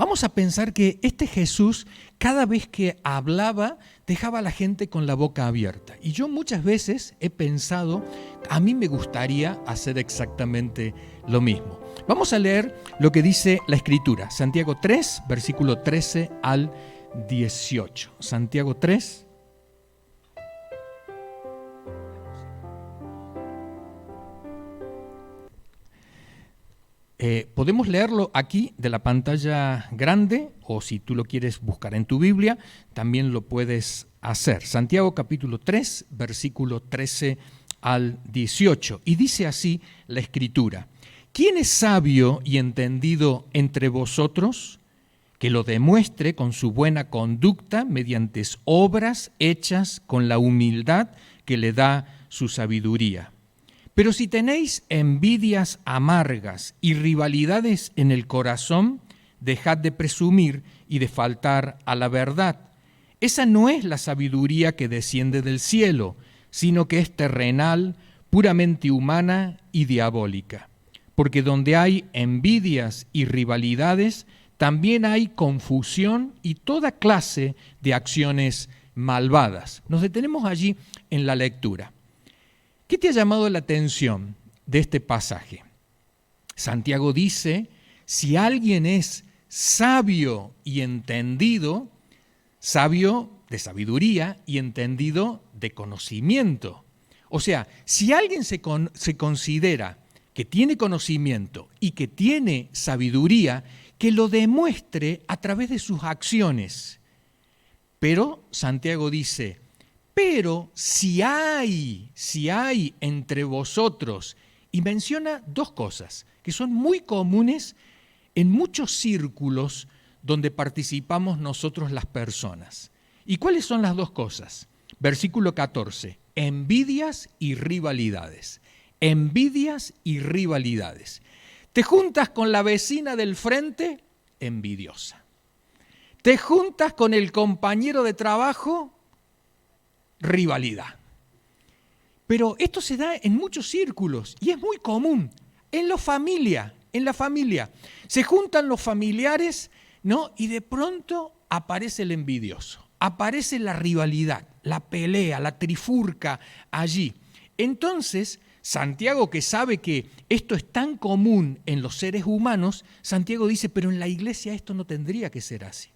Vamos a pensar que este Jesús, cada vez que hablaba, dejaba a la gente con la boca abierta. Y yo muchas veces he pensado, a mí me gustaría hacer exactamente lo mismo. Vamos a leer lo que dice la Escritura. Santiago 3, versículo 13 al 18. Santiago 3. Podemos leerlo aquí de la pantalla grande, o si tú lo quieres buscar en tu Biblia, también lo puedes hacer. Santiago capítulo 3, versículo 13 al 18. Y dice así la Escritura: ¿Quién es sabio y entendido entre vosotros? Que lo demuestre con su buena conducta mediante obras hechas con la humildad que le da su sabiduría. Pero si tenéis envidias amargas y rivalidades en el corazón, dejad de presumir y de faltar a la verdad. Esa no es la sabiduría que desciende del cielo, sino que es terrenal, puramente humana y diabólica. Porque donde hay envidias y rivalidades, también hay confusión y toda clase de acciones malvadas. Nos detenemos allí en la lectura. ¿Qué te ha llamado la atención de este pasaje? Santiago dice, si alguien es sabio y entendido, sabio de sabiduría y entendido de conocimiento. O sea, si alguien se considera que tiene conocimiento y que tiene sabiduría, que lo demuestre a través de sus acciones. Pero Santiago dice, pero si hay entre vosotros, y menciona dos cosas que son muy comunes en muchos círculos donde participamos nosotros las personas. ¿Y cuáles son las dos cosas? Versículo 14, envidias y rivalidades. Envidias y rivalidades. Te juntas con la vecina del frente, envidiosa. Te juntas con el compañero de trabajo, rivalidad. Pero esto se da en muchos círculos y es muy común. En la familia. Se juntan los familiares, ¿no? Y de pronto aparece el envidioso, aparece la rivalidad, la pelea, la trifurca allí. Entonces, Santiago, que sabe que esto es tan común en los seres humanos, Santiago dice, pero en la iglesia esto no tendría que ser así.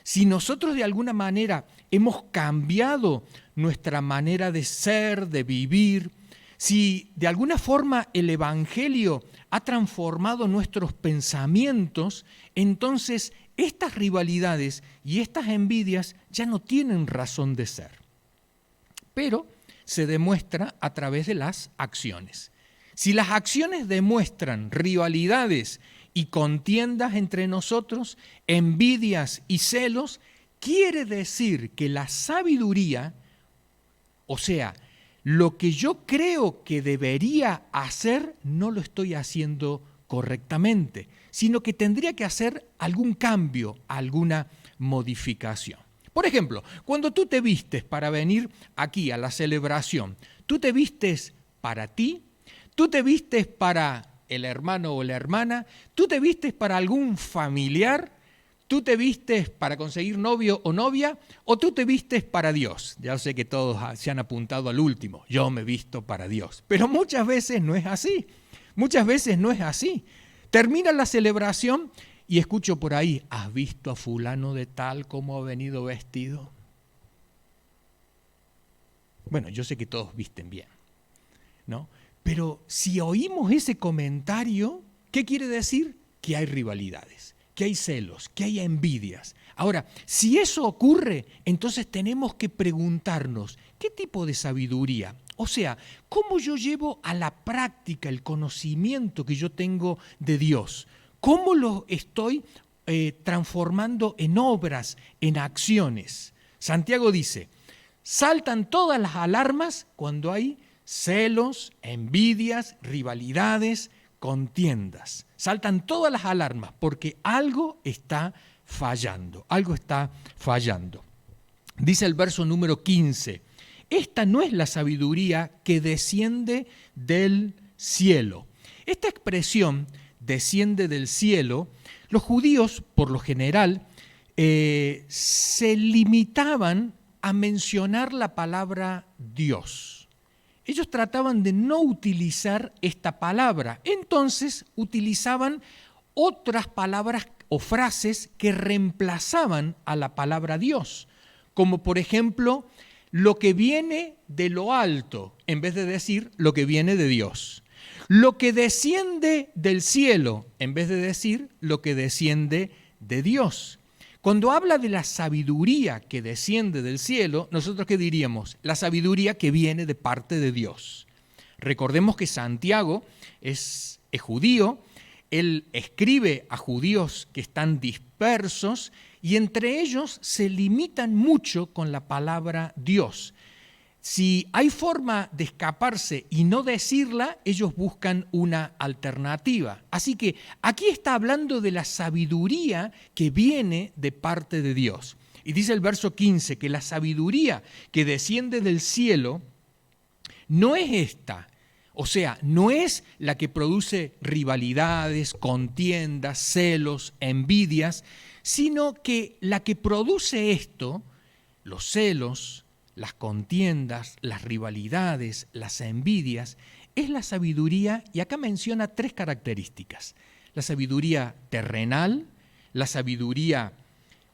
Si nosotros de alguna manera hemos cambiado nuestra manera de ser, de vivir, si de alguna forma el Evangelio ha transformado nuestros pensamientos, entonces estas rivalidades y estas envidias ya no tienen razón de ser. Pero se demuestra a través de las acciones. Si las acciones demuestran rivalidades y contiendas entre nosotros, envidias y celos, quiere decir que la sabiduría, o sea, lo que yo creo que debería hacer, no lo estoy haciendo correctamente, sino que tendría que hacer algún cambio, alguna modificación. Por ejemplo, cuando tú te vistes para venir aquí a la celebración, ¿tú te vistes para ti? ¿Tú te vistes para el hermano o la hermana? ¿Tú te vistes para algún familiar? ¿Tú te vistes para conseguir novio o novia? ¿O tú te vistes para Dios? Ya sé que todos se han apuntado al último. Yo me visto para Dios. Pero muchas veces no es así. Muchas veces no es así. Termina la celebración y escucho por ahí, ¿has visto a fulano de tal cómo ha venido vestido? Bueno, yo sé que todos visten bien, ¿no? Pero si oímos ese comentario, ¿qué quiere decir? Que hay rivalidades, que hay celos, que hay envidias. Ahora, si eso ocurre, entonces tenemos que preguntarnos, ¿qué tipo de sabiduría? O sea, ¿cómo yo llevo a la práctica el conocimiento que yo tengo de Dios? ¿Cómo lo estoy transformando en obras, en acciones? Santiago dice, saltan todas las alarmas cuando hay celos, envidias, rivalidades, contiendas. Saltan todas las alarmas porque algo está fallando, Dice el verso número 15, esta no es la sabiduría que desciende del cielo. Esta expresión desciende del cielo Los judíos, por lo general, se limitaban a mencionar la palabra Dios. Ellos trataban de no utilizar esta palabra, entonces utilizaban otras palabras o frases que reemplazaban a la palabra Dios, como por ejemplo, lo que viene de lo alto, en vez de decir lo que viene de Dios. Lo que desciende del cielo, en vez de decir lo que desciende de Dios. Cuando habla de la sabiduría que desciende del cielo, ¿nosotros qué diríamos? La sabiduría que viene de parte de Dios. Recordemos que Santiago es judío, él escribe a judíos que están dispersos y entre ellos se limitan mucho con la palabra Dios. Si hay forma de escaparse y no decirla, ellos buscan una alternativa. Así que aquí está hablando de la sabiduría que viene de parte de Dios. Y dice el verso 15 que la sabiduría que desciende del cielo no es esta. O sea, no es la que produce rivalidades, contiendas, celos, envidias, sino que la que produce esto, los celos, las contiendas, las rivalidades, las envidias, es la sabiduría, y acá menciona 3 características. La sabiduría terrenal, la sabiduría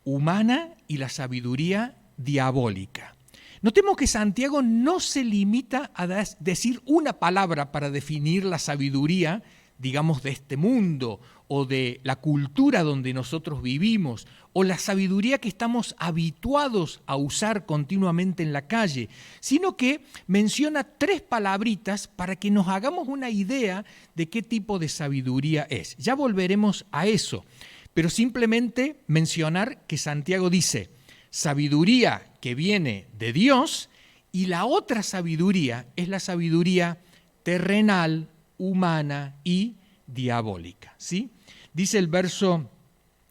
humana y la sabiduría diabólica. Notemos que Santiago no se limita a decir una palabra para definir la sabiduría, digamos, de este mundo o de la cultura donde nosotros vivimos, o la sabiduría que estamos habituados a usar continuamente en la calle, sino que menciona 3 palabritas para que nos hagamos una idea de qué tipo de sabiduría es. Ya volveremos a eso, pero simplemente mencionar que Santiago dice sabiduría que viene de Dios y la otra sabiduría es la sabiduría terrenal, humana y diabólica, ¿sí? Dice el verso,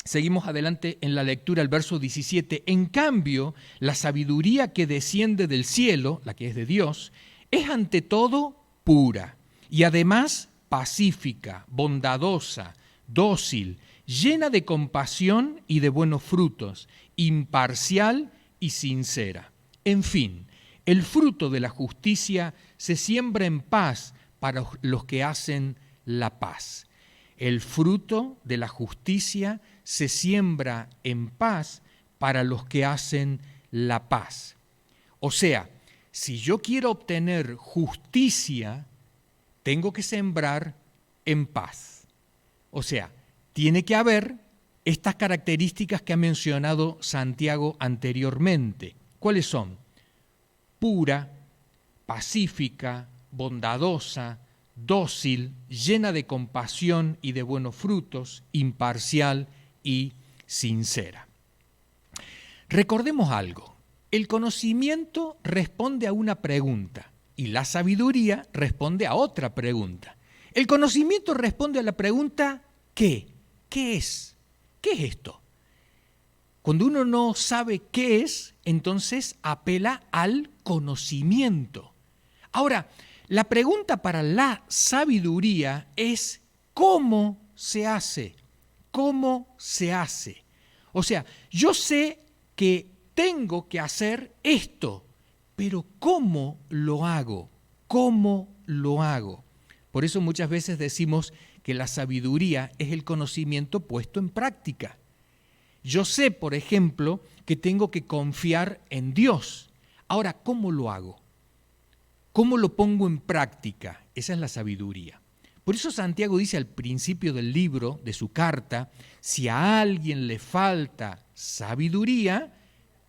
seguimos adelante en la lectura, el verso 17, en cambio, la sabiduría que desciende del cielo, la que es de Dios, es ante todo pura y además pacífica, bondadosa, dócil, llena de compasión y de buenos frutos, imparcial y sincera. En fin, el fruto de la justicia se siembra en paz para los que hacen la paz. El fruto de la justicia se siembra en paz para los que hacen la paz. O sea, si yo quiero obtener justicia, tengo que sembrar en paz. O sea, tiene que haber estas características que ha mencionado Santiago anteriormente. ¿Cuáles son? Pura, pacífica, bondadosa, dócil, llena de compasión y de buenos frutos, imparcial y sincera. Recordemos algo, el conocimiento responde a una pregunta y la sabiduría responde a otra pregunta. El conocimiento responde a la pregunta ¿qué? ¿Qué es? ¿Qué es esto? Cuando uno no sabe qué es, entonces apela al conocimiento. Ahora, la pregunta para la sabiduría es ¿cómo se hace? ¿Cómo se hace? O sea, yo sé que tengo que hacer esto, pero ¿cómo lo hago? ¿Cómo lo hago? Por eso muchas veces decimos que la sabiduría es el conocimiento puesto en práctica. Yo sé, por ejemplo, que tengo que confiar en Dios. Ahora, ¿cómo lo hago? ¿Cómo lo pongo en práctica? Esa es la sabiduría. Por eso Santiago dice al principio del libro, de su carta, si a alguien le falta sabiduría,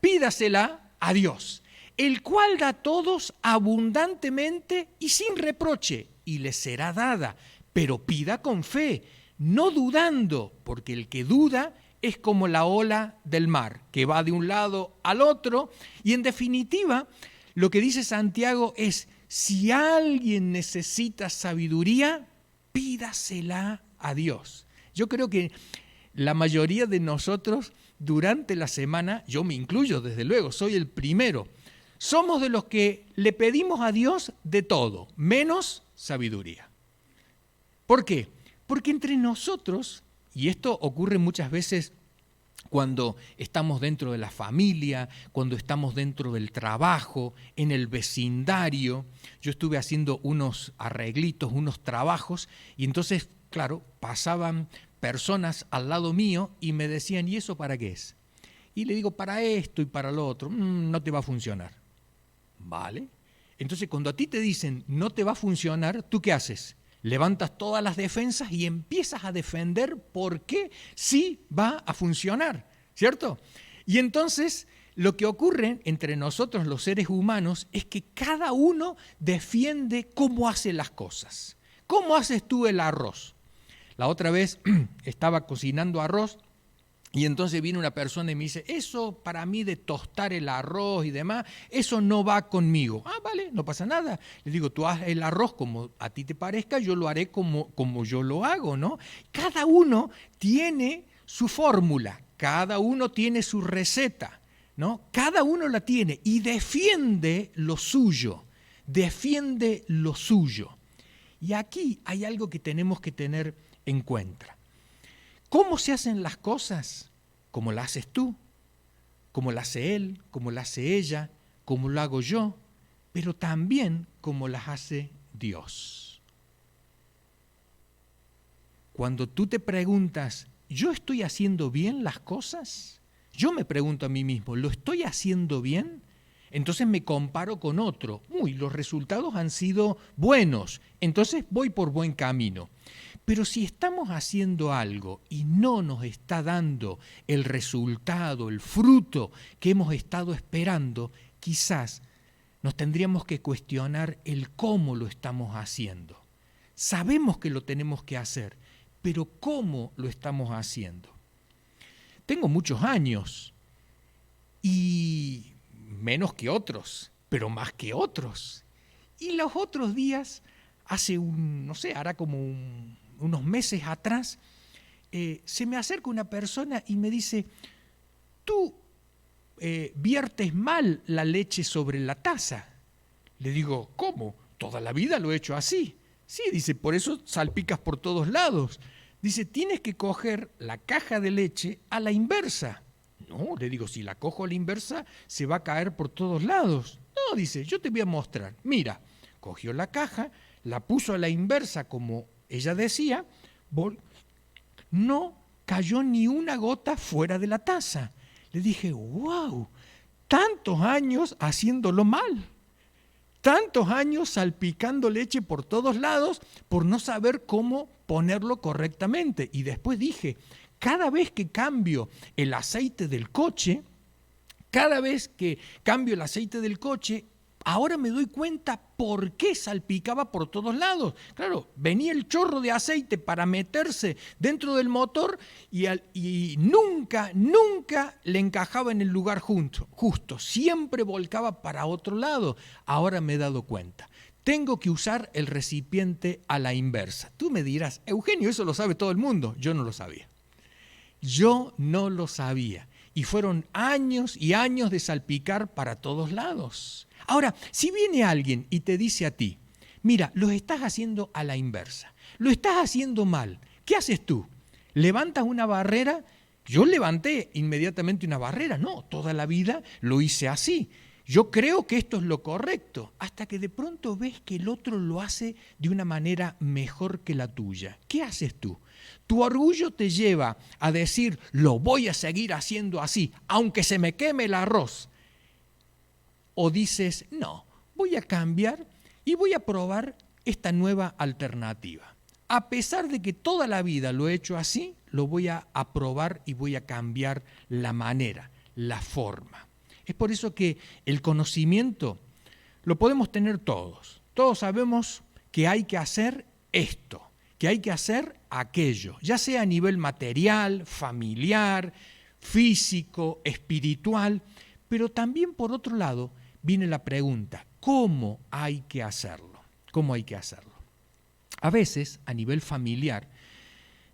pídasela a Dios, el cual da a todos abundantemente y sin reproche, y le será dada, pero pida con fe, no dudando, porque el que duda es como la ola del mar, que va de un lado al otro, y en definitiva, lo que dice Santiago es, si alguien necesita sabiduría, pídasela a Dios. Yo creo que la mayoría de nosotros durante la semana, yo me incluyo desde luego, soy el primero, somos de los que le pedimos a Dios de todo, menos sabiduría. ¿Por qué? Porque entre nosotros Y esto ocurre muchas veces cuando estamos dentro de la familia, cuando estamos dentro del trabajo, en el vecindario. Yo estuve haciendo unos arreglitos, unos trabajos, y entonces, claro, pasaban personas al lado mío y me decían, ¿y eso para qué es? Y le digo, para esto y para lo otro, no te va a funcionar. ¿Vale? Entonces, cuando a ti te dicen, no te va a funcionar, ¿tú qué haces? Levantas todas las defensas y empiezas a defender por qué sí va a funcionar, ¿cierto? Y entonces lo que ocurre entre nosotros los seres humanos es que cada uno defiende cómo hace las cosas. ¿Cómo haces tú el arroz? La otra vez estaba cocinando arroz y entonces viene una persona y me dice, eso para mí de tostar el arroz y demás, eso no va conmigo. Ah, vale, no pasa nada. Le digo, tú haz el arroz como a ti te parezca, yo lo haré como yo lo hago, ¿no? Cada uno tiene su fórmula, cada uno tiene su receta, ¿no? Cada uno la tiene y defiende lo suyo, defiende lo suyo. Y aquí hay algo que tenemos que tener en cuenta. ¿Cómo se hacen las cosas? ¿Cómo las haces tú? ¿Cómo las hace él? ¿Cómo las hace ella? ¿Cómo lo hago yo? Pero también cómo las hace Dios. Cuando tú te preguntas, ¿yo estoy haciendo bien las cosas? Yo me pregunto a mí mismo, ¿lo estoy haciendo bien? Entonces me comparo con otro. Los resultados han sido buenos, entonces voy por buen camino. Pero si estamos haciendo algo y no nos está dando el resultado, el fruto que hemos estado esperando, quizás nos tendríamos que cuestionar el cómo lo estamos haciendo. Sabemos que lo tenemos que hacer, pero ¿cómo lo estamos haciendo? Tengo muchos años y menos que otros, pero más que otros. Y los otros días, hará como unos meses atrás, se me acerca una persona y me dice, tú viertes mal la leche sobre la taza. Le digo, ¿cómo? Toda la vida lo he hecho así. Sí, dice, por eso salpicas por todos lados. Dice, tienes que coger la caja de leche a la inversa. No, le digo, si la cojo a la inversa, se va a caer por todos lados. No, dice, yo te voy a mostrar. Mira, cogió la caja, la puso a la inversa como ella decía, no cayó ni una gota fuera de la taza. Le dije, wow, tantos años haciéndolo mal, tantos años salpicando leche por todos lados por no saber cómo ponerlo correctamente. Y después dije, cada vez que cambio el aceite del coche, ahora me doy cuenta por qué salpicaba por todos lados. Claro, venía el chorro de aceite para meterse dentro del motor y nunca le encajaba en el lugar justo. Siempre volcaba para otro lado. Ahora me he dado cuenta. Tengo que usar el recipiente a la inversa. Tú me dirás, Eugenio, eso lo sabe todo el mundo. Yo no lo sabía. Y fueron años y años de salpicar para todos lados. Ahora, si viene alguien y te dice a ti, mira, lo estás haciendo a la inversa, lo estás haciendo mal, ¿qué haces tú? ¿Levantas una barrera? Yo levanté inmediatamente una barrera, no, toda la vida lo hice así. Yo creo que esto es lo correcto, hasta que de pronto ves que el otro lo hace de una manera mejor que la tuya. ¿Qué haces tú? Tu orgullo te lleva a decir, lo voy a seguir haciendo así, aunque se me queme el arroz. O dices, no, voy a cambiar y voy a probar esta nueva alternativa. A pesar de que toda la vida lo he hecho así, lo voy a probar y voy a cambiar la manera, la forma. Es por eso que el conocimiento lo podemos tener todos. Todos sabemos que hay que hacer esto, que hay que hacer aquello, ya sea a nivel material, familiar, físico, espiritual, pero también por otro lado viene la pregunta, ¿cómo hay que hacerlo? ¿Cómo hay que hacerlo? A veces, a nivel familiar,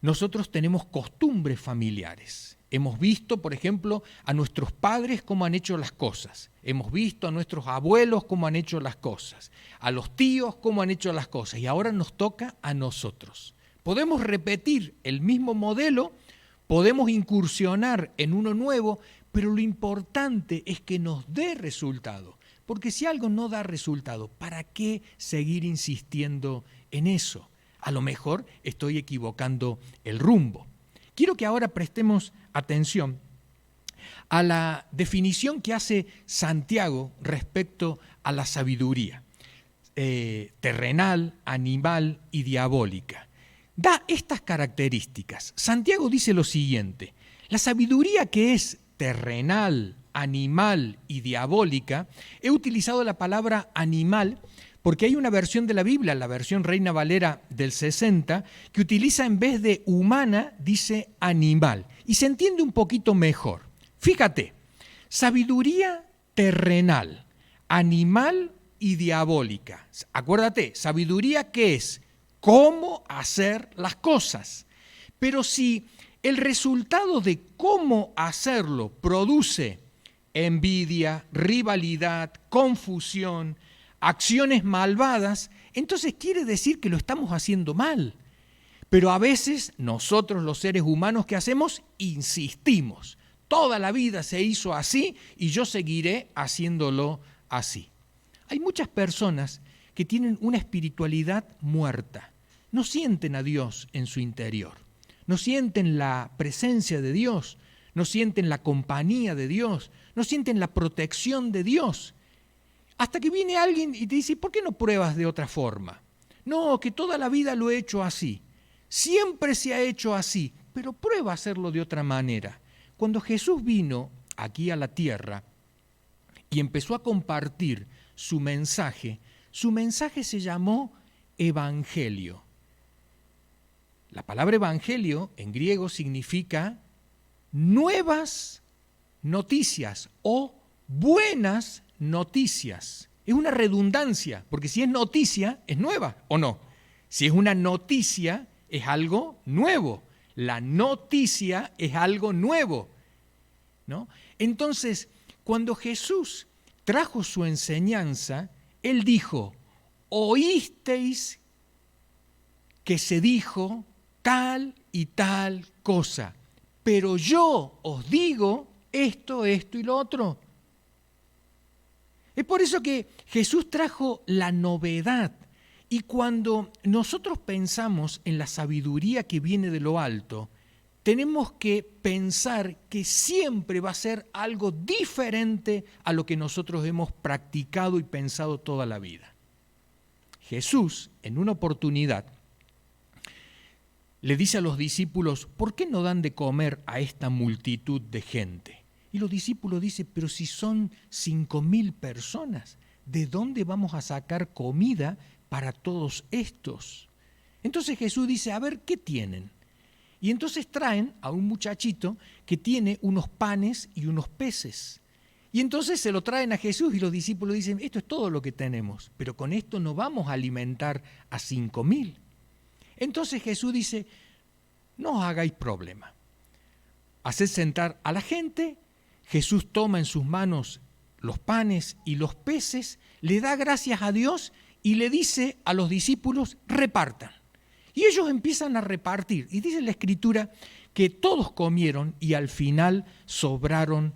nosotros tenemos costumbres familiares. Hemos visto, por ejemplo, a nuestros padres cómo han hecho las cosas. Hemos visto a nuestros abuelos cómo han hecho las cosas. A los tíos cómo han hecho las cosas. Y ahora nos toca a nosotros. Podemos repetir el mismo modelo, podemos incursionar en uno nuevo, pero lo importante es que nos dé resultado. Porque si algo no da resultado, ¿para qué seguir insistiendo en eso? A lo mejor estoy equivocando el rumbo. Quiero que ahora prestemos atención a la definición que hace Santiago respecto a la sabiduría terrenal, animal y diabólica. Da estas características. Santiago dice lo siguiente: la sabiduría que es terrenal, animal y diabólica, he utilizado la palabra animal porque hay una versión de la Biblia, la versión Reina Valera del 60, que utiliza en vez de humana, dice animal, y se entiende un poquito mejor. Fíjate, sabiduría terrenal, animal y diabólica. Acuérdate, sabiduría ¿qué es? Cómo hacer las cosas. Pero si el resultado de cómo hacerlo produce envidia, rivalidad, confusión, acciones malvadas, entonces quiere decir que lo estamos haciendo mal. Pero a veces nosotros los seres humanos, ¿qué hacemos? Insistimos. Toda la vida se hizo así y yo seguiré haciéndolo así. Hay muchas personas que tienen una espiritualidad muerta. No sienten a Dios en su interior. No sienten la presencia de Dios. No sienten la compañía de Dios. No sienten la protección de Dios. Hasta que viene alguien y te dice, ¿por qué no pruebas de otra forma? No, que toda la vida lo he hecho así. Siempre se ha hecho así, pero prueba a hacerlo de otra manera. Cuando Jesús vino aquí a la tierra y empezó a compartir su mensaje se llamó evangelio. La palabra evangelio en griego significa nuevas noticias o buenas noticias. Es una redundancia, porque si es noticia, es nueva, ¿o no? Si es una noticia, es algo nuevo. La noticia es algo nuevo, ¿no? Entonces, cuando Jesús trajo su enseñanza, Él dijo, oísteis que se dijo tal y tal cosa, pero yo os digo esto y lo otro. Es por eso que Jesús trajo la novedad. Y cuando nosotros pensamos en la sabiduría que viene de lo alto, tenemos que pensar que siempre va a ser algo diferente a lo que nosotros hemos practicado y pensado toda la vida. Jesús, en una oportunidad, le dice a los discípulos, ¿por qué no dan de comer a esta multitud de gente? Y los discípulos dicen, pero si son 5.000 personas, ¿de dónde vamos a sacar comida para todos estos? Entonces Jesús dice, a ver, ¿qué tienen? Y entonces traen a un muchachito que tiene unos panes y unos peces. Y entonces se lo traen a Jesús y los discípulos dicen, esto es todo lo que tenemos, pero con esto no vamos a alimentar a 5.000. Entonces Jesús dice, no os hagáis problema. Haced sentar a la gente. Jesús toma en sus manos los panes y los peces, le da gracias a Dios y le dice a los discípulos, repartan. Y ellos empiezan a repartir. Y dice la Escritura que todos comieron y al final sobraron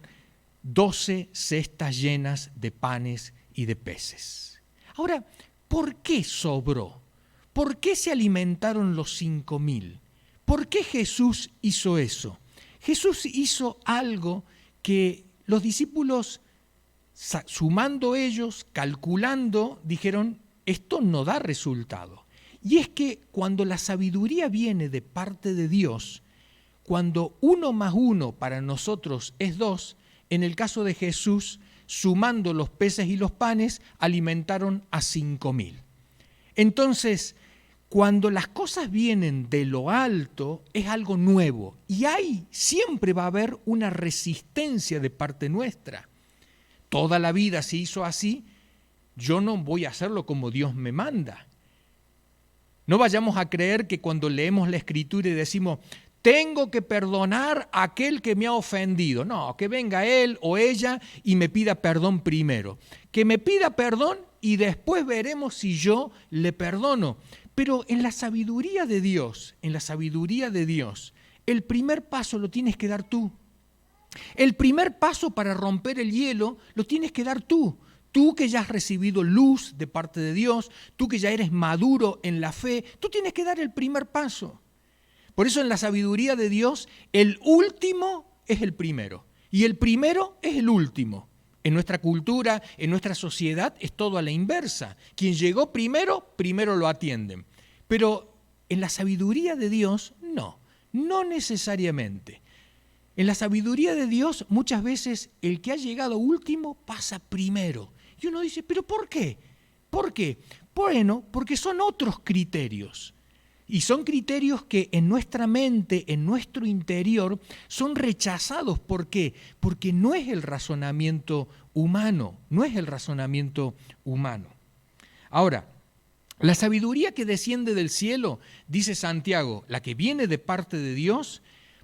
12 cestas llenas de panes y de peces. Ahora, ¿por qué sobró? ¿Por qué se alimentaron los 5.000? ¿Por qué Jesús hizo eso? Jesús hizo algo que los discípulos, sumando ellos, calculando, dijeron, esto no da resultado. Y es que cuando la sabiduría viene de parte de Dios, cuando 1 más 1 para nosotros es 2, en el caso de Jesús, sumando los peces y los panes, alimentaron a 5.000. Entonces, cuando las cosas vienen de lo alto, es algo nuevo. Y siempre va a haber una resistencia de parte nuestra. Toda la vida se hizo así, yo no voy a hacerlo como Dios me manda. No vayamos a creer que cuando leemos la Escritura y decimos, tengo que perdonar a aquel que me ha ofendido. No, que venga él o ella y me pida perdón primero. Que me pida perdón y después veremos si yo le perdono. Pero en la sabiduría de Dios, el primer paso lo tienes que dar tú. El primer paso para romper el hielo lo tienes que dar tú. Tú que ya has recibido luz de parte de Dios, tú que ya eres maduro en la fe, tú tienes que dar el primer paso. Por eso en la sabiduría de Dios, el último es el primero y el primero es el último. En nuestra cultura, en nuestra sociedad, es todo a la inversa. Quien llegó primero, primero lo atienden. Pero en la sabiduría de Dios, no necesariamente. En la sabiduría de Dios, muchas veces el que ha llegado último pasa primero. Y uno dice, ¿pero por qué? ¿Por qué? Bueno, porque son otros criterios. Y son criterios que en nuestra mente, en nuestro interior, son rechazados. ¿Por qué? Porque no es el razonamiento humano, Ahora, la sabiduría que desciende del cielo, dice Santiago, la que viene de parte de Dios,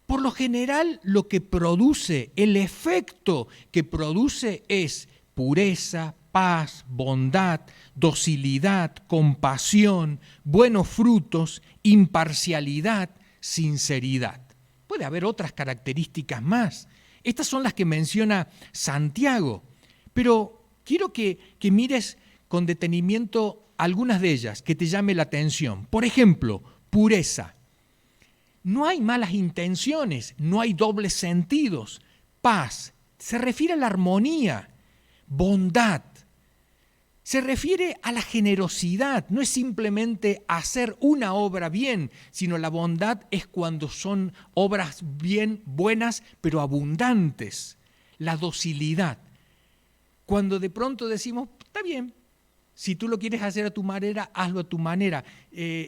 por lo general lo que produce, el efecto que produce es pureza, paz, bondad, docilidad, compasión, buenos frutos, imparcialidad, sinceridad. Puede haber otras características más. Estas son las que menciona Santiago, pero quiero que mires con detenimiento algunas de ellas, que te llame la atención. Por ejemplo, pureza. No hay malas intenciones, no hay dobles sentidos. Paz, se refiere a la armonía. Bondad, se refiere a la generosidad. No es simplemente hacer una obra bien, sino la bondad es cuando son obras bien buenas, pero abundantes. La docilidad, cuando de pronto decimos, está bien, si tú lo quieres hacer a tu manera, hazlo a tu manera.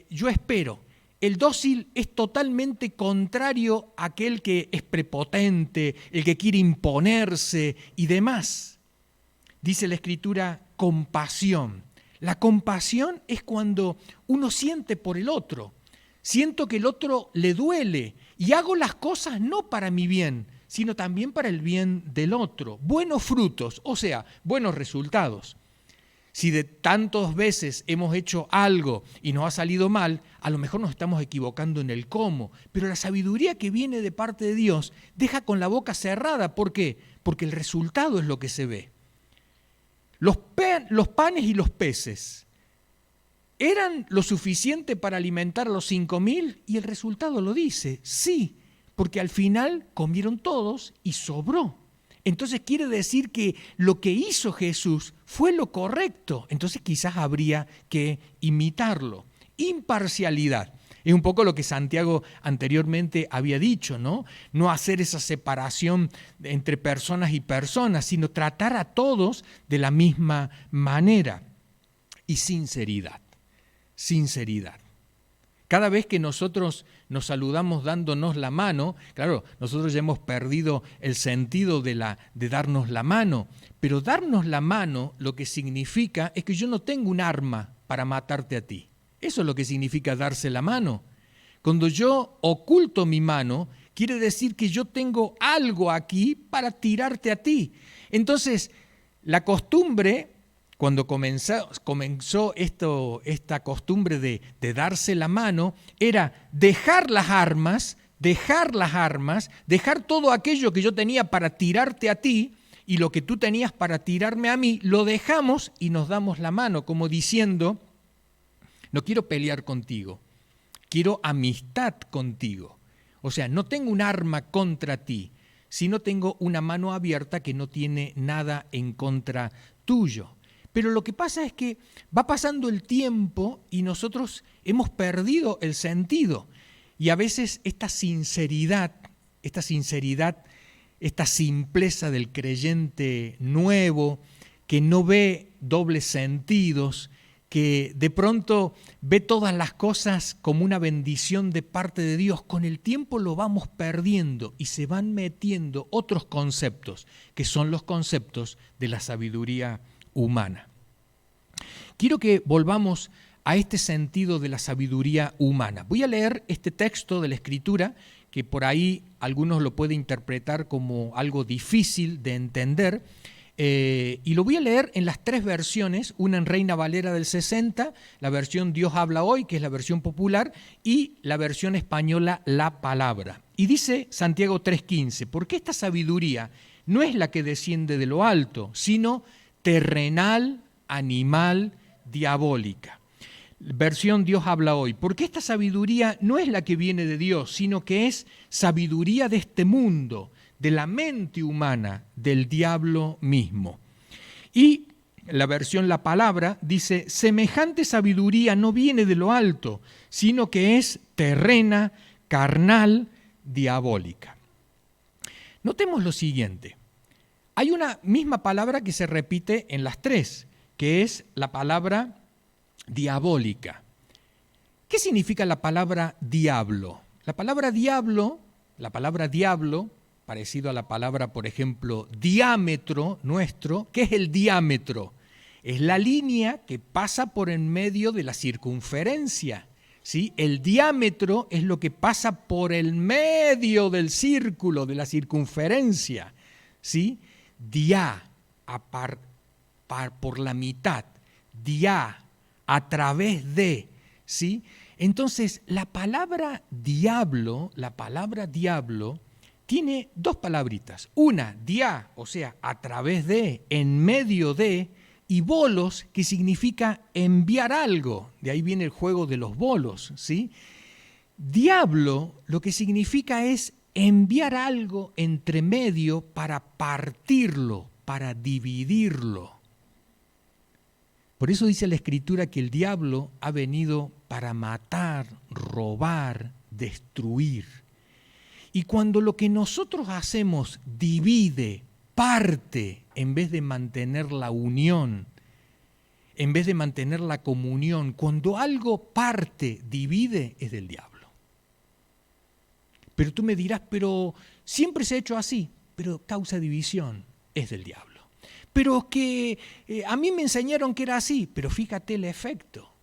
Yo espero. El dócil es totalmente contrario a aquel que es prepotente, el que quiere imponerse y demás. Dice la Escritura, compasión. La compasión es cuando uno siente por el otro. Siento que el otro le duele y hago las cosas no para mi bien, sino también para el bien del otro. Buenos frutos, o sea, buenos resultados. Si de tantas veces hemos hecho algo y nos ha salido mal, a lo mejor nos estamos equivocando en el cómo. Pero la sabiduría que viene de parte de Dios deja con la boca cerrada. ¿Por qué? Porque el resultado es lo que se ve. Los panes y los peces eran lo suficiente para alimentar a los 5,000 y el resultado lo dice, sí, porque al final comieron todos y sobró. Entonces quiere decir que lo que hizo Jesús fue lo correcto, entonces quizás habría que imitarlo. Imparcialidad. Es un poco lo que Santiago anteriormente había dicho, ¿no? No hacer esa separación entre personas y personas, sino tratar a todos de la misma manera. Y sinceridad. Cada vez que nosotros nos saludamos dándonos la mano, claro, nosotros ya hemos perdido el sentido de darnos la mano, pero darnos la mano lo que significa es que yo no tengo un arma para matarte a ti. Eso es lo que significa darse la mano. Cuando yo oculto mi mano, quiere decir que yo tengo algo aquí para tirarte a ti. Entonces, la costumbre, cuando comenzó esta costumbre de darse la mano, era dejar las armas, dejar todo aquello que yo tenía para tirarte a ti y lo que tú tenías para tirarme a mí, lo dejamos y nos damos la mano, como diciendo, no quiero pelear contigo, quiero amistad contigo. O sea, no tengo un arma contra ti, sino tengo una mano abierta que no tiene nada en contra tuyo. Pero lo que pasa es que va pasando el tiempo y nosotros hemos perdido el sentido. Y a veces esta sinceridad, esta simpleza del creyente nuevo, que no ve dobles sentidos, que de pronto ve todas las cosas como una bendición de parte de Dios, con el tiempo lo vamos perdiendo y se van metiendo otros conceptos, que son los conceptos de la sabiduría humana. Quiero que volvamos a este sentido de la sabiduría humana. Voy a leer este texto de la Escritura, que por ahí algunos lo pueden interpretar como algo difícil de entender. y lo voy a leer en las tres versiones, una en Reina Valera del 60, la versión Dios habla hoy, que es la versión popular, y la versión española La Palabra. Y dice Santiago 3:15, porque esta sabiduría no es la que desciende de lo alto, sino terrenal, animal, diabólica. Versión Dios habla hoy, porque esta sabiduría no es la que viene de Dios, sino que es sabiduría de este mundo, de la mente humana, del diablo mismo. Y la versión La Palabra dice, semejante sabiduría no viene de lo alto, sino que es terrena, carnal, diabólica. Notemos lo siguiente, hay una misma palabra que se repite en las tres, que es la palabra diabólica. ¿Qué significa la palabra diablo? La palabra diablo, parecido a la palabra, por ejemplo, diámetro nuestro, ¿qué es el diámetro? Es la línea que pasa por en medio de la circunferencia, ¿sí? El diámetro es lo que pasa por el medio del círculo, de la circunferencia, ¿sí? Dia, por la mitad, dia, a través de, ¿sí? Entonces, la palabra diablo tiene dos palabritas. Una, dia, o sea, a través de, en medio de, y bolos, que significa enviar algo. De ahí viene el juego de los bolos, ¿sí? Diablo lo que significa es enviar algo entre medio para partirlo, para dividirlo. Por eso dice la Escritura que el diablo ha venido para matar, robar, destruir. Y cuando lo que nosotros hacemos divide, parte, en vez de mantener la unión, en vez de mantener la comunión, cuando algo parte, divide, es del diablo. Pero tú me dirás, pero siempre se ha hecho así, pero causa división, es del diablo. Pero que a mí me enseñaron que era así, pero fíjate el efecto.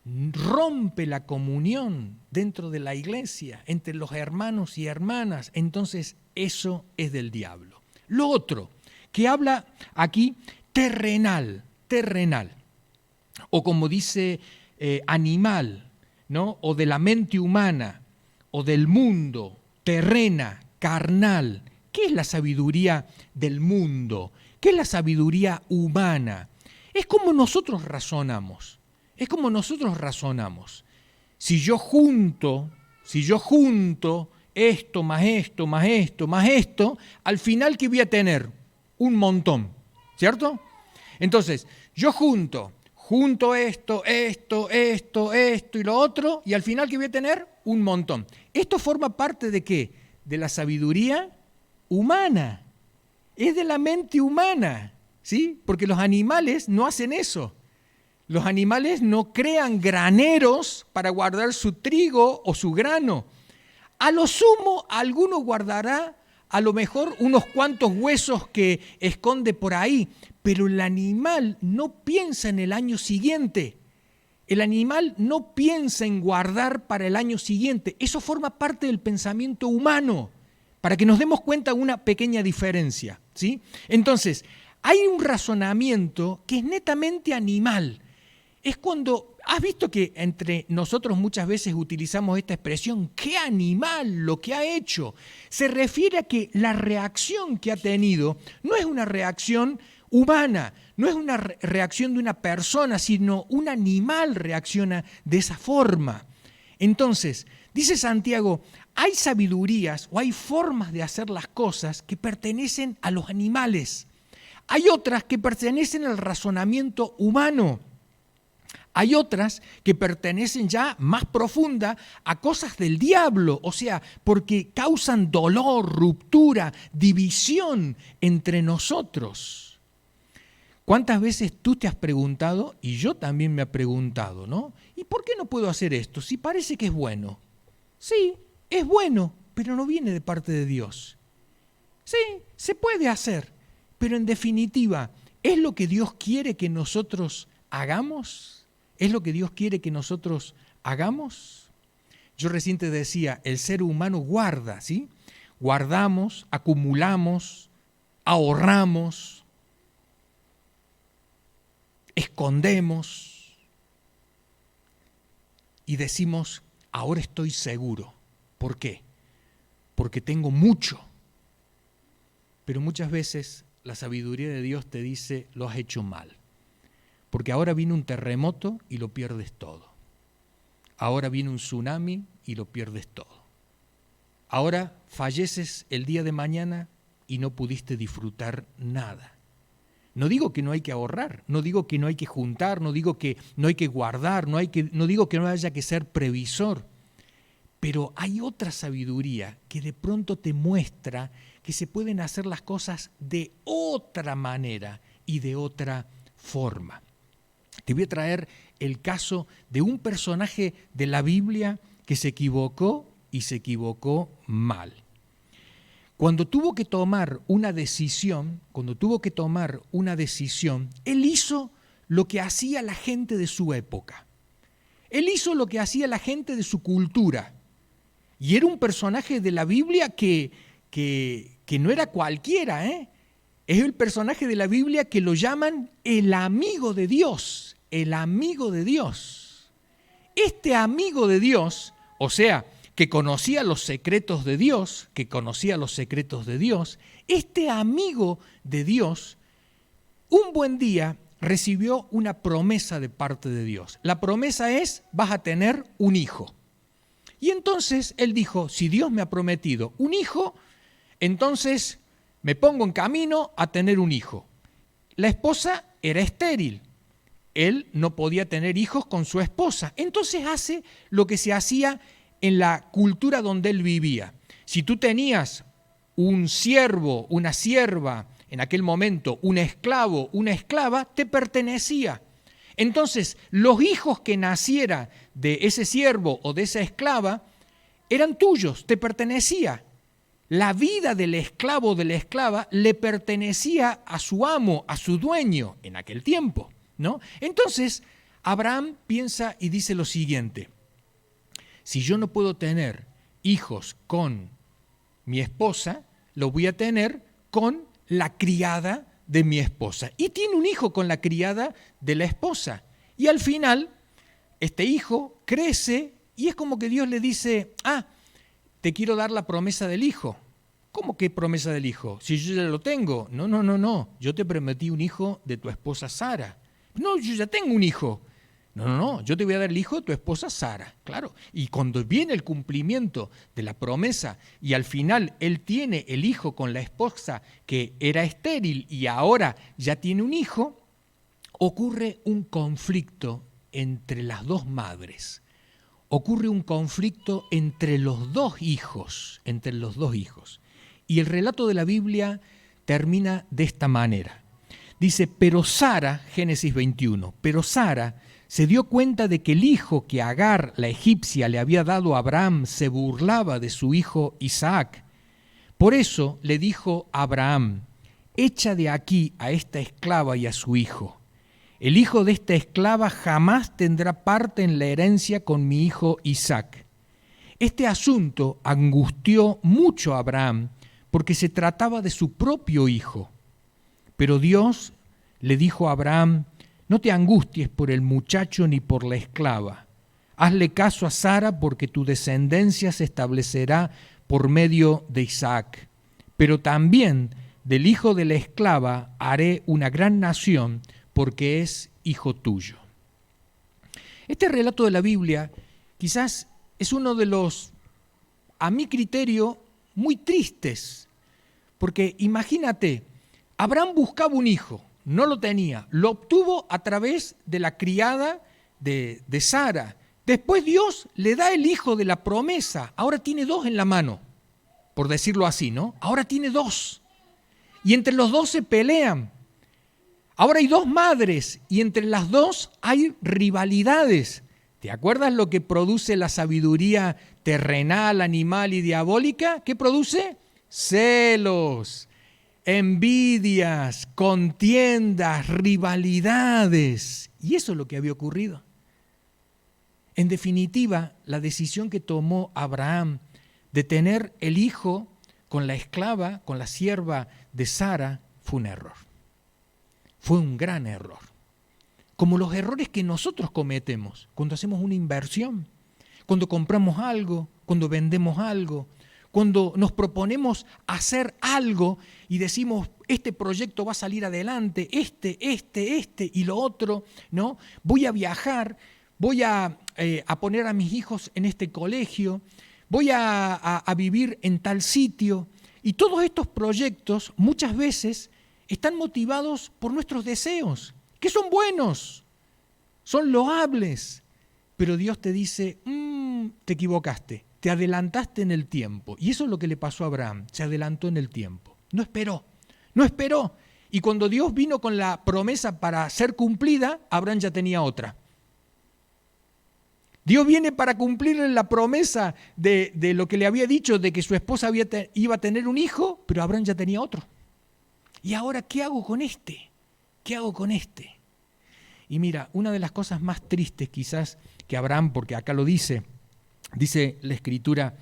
Rompe la comunión dentro de la iglesia, entre los hermanos y hermanas, entonces eso es del diablo. Lo otro, que habla aquí terrenal, o como dice animal, ¿no? O de la mente humana, o del mundo, terrena, carnal. ¿Qué es la sabiduría del mundo? ¿Qué es la sabiduría humana? Es como nosotros razonamos. Si yo junto esto, más esto, más esto, más esto, al final, ¿qué voy a tener? Un montón, ¿cierto? Entonces, yo junto esto y lo otro, y al final, ¿qué voy a tener? Un montón. ¿Esto forma parte de qué? De la sabiduría humana. Es de la mente humana, ¿sí? Porque los animales no hacen eso. Los animales no crean graneros para guardar su trigo o su grano. A lo sumo, alguno guardará a lo mejor unos cuantos huesos que esconde por ahí, pero el animal no piensa en el año siguiente. El animal no piensa en guardar para el año siguiente. Eso forma parte del pensamiento humano, para que nos demos cuenta de una pequeña diferencia, ¿sí? Entonces, hay un razonamiento que es netamente animal. Es cuando, has visto que entre nosotros muchas veces utilizamos esta expresión, ¡qué animal lo que ha hecho! Se refiere a que la reacción que ha tenido no es una reacción humana, no es una reacción de una persona, sino un animal reacciona de esa forma. Entonces, dice Santiago, hay sabidurías o hay formas de hacer las cosas que pertenecen a los animales. Hay otras que pertenecen al razonamiento humano. Hay otras que pertenecen ya más profunda a cosas del diablo, o sea, porque causan dolor, ruptura, división entre nosotros. ¿Cuántas veces tú te has preguntado, y yo también me he preguntado, ¿no? ¿Y por qué no puedo hacer esto si parece que es bueno? Sí, es bueno, pero no viene de parte de Dios. Sí, se puede hacer, pero en definitiva, ¿es lo que Dios quiere que nosotros hagamos? ¿Es lo que Dios quiere que nosotros hagamos? Yo recién te decía, el ser humano guarda, ¿sí? Guardamos, acumulamos, ahorramos, escondemos y decimos, ahora estoy seguro. ¿Por qué? Porque tengo mucho. Pero muchas veces la sabiduría de Dios te dice, lo has hecho mal. Porque ahora viene un terremoto y lo pierdes todo. Ahora viene un tsunami y lo pierdes todo. Ahora falleces el día de mañana y no pudiste disfrutar nada. No digo que no hay que ahorrar, no digo que no hay que juntar, no digo que no hay que guardar, no digo que no haya que ser previsor, pero hay otra sabiduría que de pronto te muestra que se pueden hacer las cosas de otra manera y de otra forma. Te voy a traer el caso de un personaje de la Biblia que se equivocó y se equivocó mal. Cuando tuvo que tomar una decisión, él hizo lo que hacía la gente de su época. Él hizo lo que hacía la gente de su cultura. Y era un personaje de la Biblia que no era cualquiera, ¿eh? Es el personaje de la Biblia que lo llaman el amigo de Dios, el amigo de Dios. Este amigo de Dios, o sea, que conocía los secretos de Dios, este amigo de Dios, un buen día recibió una promesa de parte de Dios. La promesa es, vas a tener un hijo. Y entonces él dijo, si Dios me ha prometido un hijo, entonces me pongo en camino a tener un hijo. La esposa era estéril. Él no podía tener hijos con su esposa. Entonces hace lo que se hacía en la cultura donde él vivía. Si tú tenías un siervo, una sierva, en aquel momento un esclavo, una esclava, te pertenecía. Entonces, los hijos que nacieran de ese siervo o de esa esclava eran tuyos, te pertenecía. La vida del esclavo o de la esclava le pertenecía a su amo, a su dueño, en aquel tiempo, ¿no? Entonces, Abraham piensa y dice lo siguiente: si yo no puedo tener hijos con mi esposa, lo voy a tener con la criada de mi esposa. Y tiene un hijo con la criada de la esposa. Y al final, este hijo crece y es como que Dios le dice, te quiero dar la promesa del hijo. ¿Cómo que promesa del hijo? Si yo ya lo tengo. No, yo te prometí un hijo de tu esposa Sara. No, yo ya tengo un hijo. No, yo te voy a dar el hijo de tu esposa Sara, claro. Y cuando viene el cumplimiento de la promesa y al final él tiene el hijo con la esposa que era estéril y ahora ya tiene un hijo, ocurre un conflicto entre las dos madres. Ocurre un conflicto entre los dos hijos, Y el relato de la Biblia termina de esta manera. Dice, pero Sara, Génesis 21, pero Sara se dio cuenta de que el hijo que Agar, la egipcia, le había dado a Abraham se burlaba de su hijo Isaac. Por eso le dijo a Abraham, echa de aquí a esta esclava y a su hijo. El hijo de esta esclava jamás tendrá parte en la herencia con mi hijo Isaac. Este asunto angustió mucho a Abraham porque se trataba de su propio hijo. Pero Dios le dijo a Abraham, no te angusties por el muchacho ni por la esclava. Hazle caso a Sara porque tu descendencia se establecerá por medio de Isaac. Pero también del hijo de la esclava haré una gran nación porque es hijo tuyo. Este relato de la Biblia quizás es uno de los, a mi criterio, muy tristes. Porque imagínate, Abraham buscaba un hijo. No lo tenía, lo obtuvo a través de la criada de Sara. Después Dios le da el hijo de la promesa. Ahora tiene dos en la mano, por decirlo así, ¿no? Ahora tiene dos. Y entre los dos se pelean. Ahora hay dos madres y entre las dos hay rivalidades. ¿Te acuerdas lo que produce la sabiduría terrenal, animal y diabólica? ¿Qué produce? Celos, envidias, contiendas, rivalidades. Y eso es lo que había ocurrido. En definitiva, la decisión que tomó Abraham de tener el hijo con la esclava, con la sierva de Sara, fue un error. Fue un gran error. como los errores que nosotros cometemos cuando hacemos una inversión, cuando compramos algo, cuando vendemos algo, cuando nos proponemos hacer algo y decimos, este proyecto va a salir adelante, este y lo otro, ¿no? Voy a viajar, voy a poner a mis hijos en este colegio, voy a vivir en tal sitio. Y todos estos proyectos muchas veces están motivados por nuestros deseos, que son buenos, son loables, pero Dios te dice, te equivocaste, te adelantaste en el tiempo. Y eso es lo que le pasó a Abraham, se adelantó en el tiempo. No esperó. Y cuando Dios vino con la promesa para ser cumplida, Abraham ya tenía otra. Dios viene para cumplirle la promesa de lo que le había dicho, de que su esposa iba a tener un hijo, pero Abraham ya tenía otro. ¿Y ahora qué hago con este? ¿Qué hago con este? Y mira, una de las cosas más tristes quizás que Abraham, porque acá lo dice la Escritura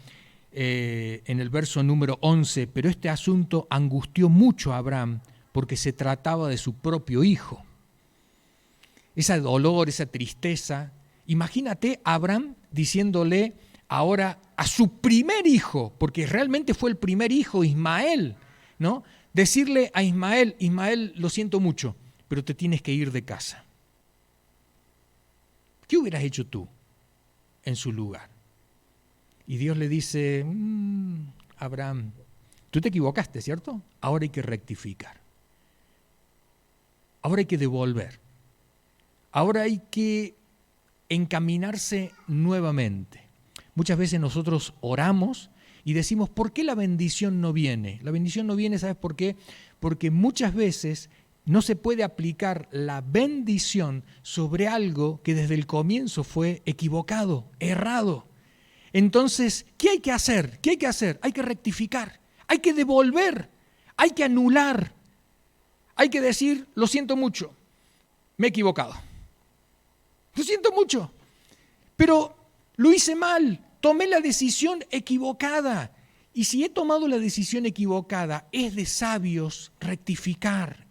en el verso número 11, pero este asunto angustió mucho a Abraham porque se trataba de su propio hijo. Ese dolor, esa tristeza. Imagínate a Abraham diciéndole ahora a su primer hijo, porque realmente fue el primer hijo, Ismael, ¿no? Decirle a Ismael, lo siento mucho, pero te tienes que ir de casa. ¿Qué hubieras hecho tú en su lugar? Y Dios le dice, Abraham, tú te equivocaste, ¿cierto? Ahora hay que rectificar. Ahora hay que devolver. Ahora hay que encaminarse nuevamente. Muchas veces nosotros oramos y decimos, ¿por qué la bendición no viene? La bendición no viene, ¿sabes por qué? Porque muchas veces no se puede aplicar la bendición sobre algo que desde el comienzo fue equivocado, errado. Entonces, ¿qué hay que hacer? ¿Qué hay que hacer? Hay que rectificar, hay que devolver, hay que anular, hay que decir, lo siento mucho, me he equivocado. Lo siento mucho, pero lo hice mal, tomé la decisión equivocada. Y si he tomado la decisión equivocada, es de sabios rectificar,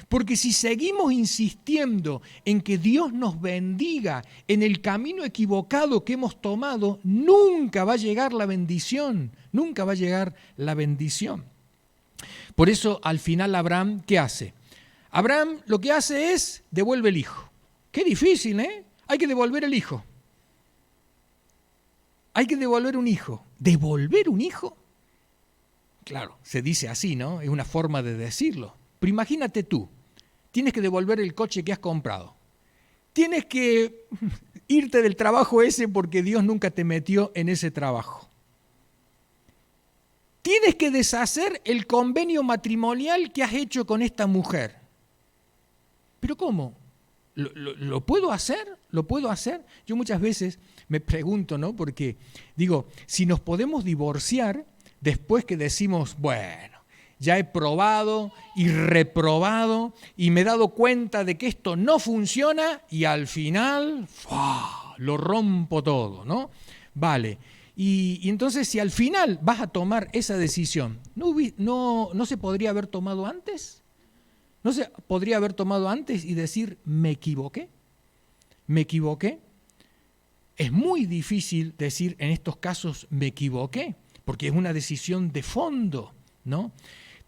porque si seguimos insistiendo en que Dios nos bendiga en el camino equivocado que hemos tomado, nunca va a llegar la bendición, nunca va a llegar la bendición. Por eso al final Abraham, ¿qué hace? Abraham lo que hace es devuelve el hijo. Qué difícil, ¿eh? Hay que devolver el hijo. Hay que devolver un hijo. ¿Devolver un hijo? Claro, se dice así, ¿no? Es una forma de decirlo. Pero imagínate tú, tienes que devolver el coche que has comprado. Tienes que irte del trabajo ese porque Dios nunca te metió en ese trabajo. Tienes que deshacer el convenio matrimonial que has hecho con esta mujer. ¿Pero cómo? ¿Lo puedo hacer? ¿Lo puedo hacer? Yo muchas veces me pregunto, ¿no? Porque digo, si nos podemos divorciar después que decimos, bueno, ya he probado y reprobado y me he dado cuenta de que esto no funciona y al final lo rompo todo, ¿no? Vale. Y entonces si al final vas a tomar esa decisión, ¿no se podría haber tomado antes? ¿No se podría haber tomado antes y decir, me equivoqué? ¿Me equivoqué? Es muy difícil decir en estos casos, me equivoqué, porque es una decisión de fondo, ¿no?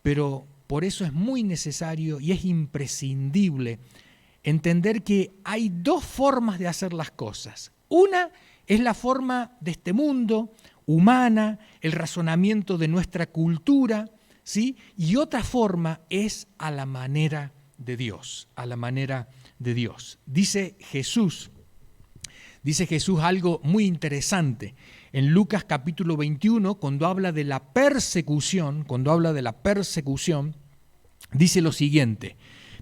Pero por eso es muy necesario y es imprescindible entender que hay dos formas de hacer las cosas. Una es la forma de este mundo, humana, el razonamiento de nuestra cultura, ¿sí? Y otra forma es a la manera de Dios, a la manera de Dios. Dice Jesús algo muy interesante. En Lucas capítulo 21, cuando habla de la persecución, dice lo siguiente: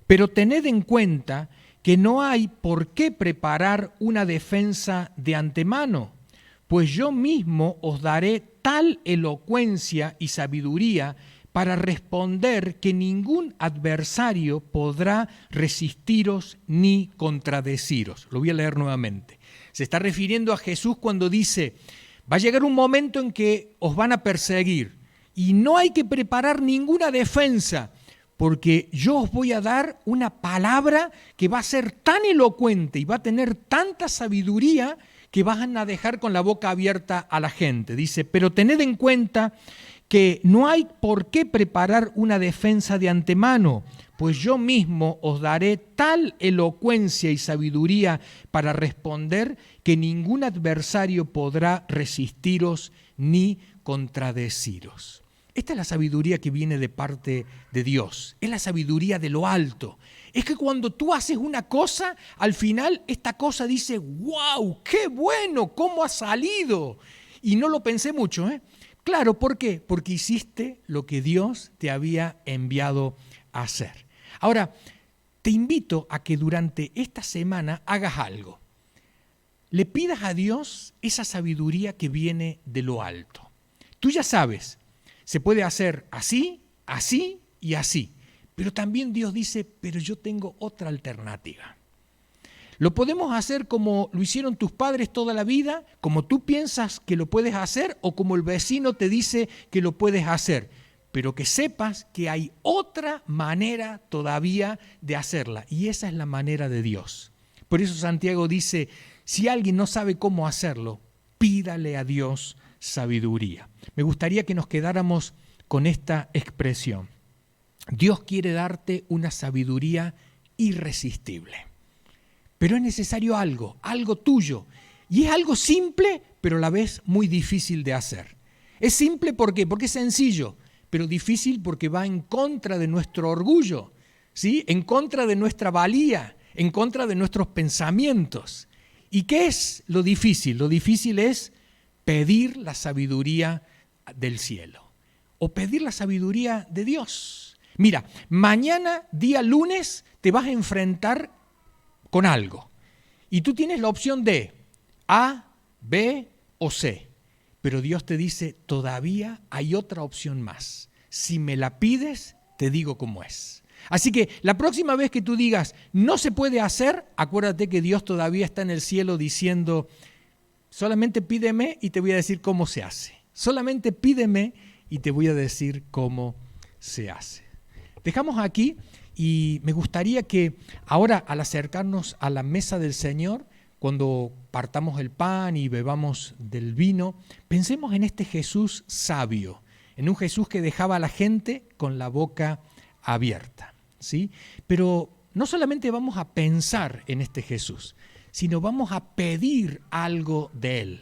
pero tened en cuenta que no hay por qué preparar una defensa de antemano, pues yo mismo os daré tal elocuencia y sabiduría para responder que ningún adversario podrá resistiros ni contradeciros. Lo voy a leer nuevamente. Se está refiriendo a Jesús cuando dice, va a llegar un momento en que os van a perseguir y no hay que preparar ninguna defensa, porque yo os voy a dar una palabra que va a ser tan elocuente y va a tener tanta sabiduría que van a dejar con la boca abierta a la gente. Dice, pero tened en cuenta que no hay por qué preparar una defensa de antemano, pues yo mismo os daré tal elocuencia y sabiduría para responder que ningún adversario podrá resistiros ni contradeciros. Esta es la sabiduría que viene de parte de Dios, es la sabiduría de lo alto. Es que cuando tú haces una cosa, al final esta cosa dice, ¡wow! ¡Qué bueno! ¿Cómo ha salido? Y no lo pensé mucho, ¿eh? Claro, ¿por qué? Porque hiciste lo que Dios te había enviado a hacer. Ahora, te invito a que durante esta semana hagas algo. Le pidas a Dios esa sabiduría que viene de lo alto. Tú ya sabes, se puede hacer así, así y así. Pero también Dios dice, pero yo tengo otra alternativa. Lo podemos hacer como lo hicieron tus padres toda la vida, como tú piensas que lo puedes hacer o como el vecino te dice que lo puedes hacer. Pero que sepas que hay otra manera todavía de hacerla y esa es la manera de Dios. Por eso Santiago dice, si alguien no sabe cómo hacerlo, pídale a Dios sabiduría. Me gustaría que nos quedáramos con esta expresión. Dios quiere darte una sabiduría irresistible. Pero es necesario algo tuyo. Y es algo simple, pero a la vez muy difícil de hacer. Es simple ¿por qué? Porque es sencillo, pero difícil porque va en contra de nuestro orgullo, ¿sí? En contra de nuestra valía, en contra de nuestros pensamientos. ¿Y qué es lo difícil? Lo difícil es pedir la sabiduría del cielo o pedir la sabiduría de Dios. Mira, mañana, día lunes, te vas a enfrentar con algo. Y tú tienes la opción de A, B o C. Pero Dios te dice, todavía hay otra opción más. Si me la pides, te digo cómo es. Así que la próxima vez que tú digas, no se puede hacer, acuérdate que Dios todavía está en el cielo diciendo, solamente pídeme y te voy a decir cómo se hace. Solamente pídeme y te voy a decir cómo se hace. Dejamos aquí. Y me gustaría que ahora al acercarnos a la mesa del Señor, cuando partamos el pan y bebamos del vino, pensemos en este Jesús sabio, en un Jesús que dejaba a la gente con la boca abierta, ¿sí? Pero no solamente vamos a pensar en este Jesús, sino vamos a pedir algo de Él.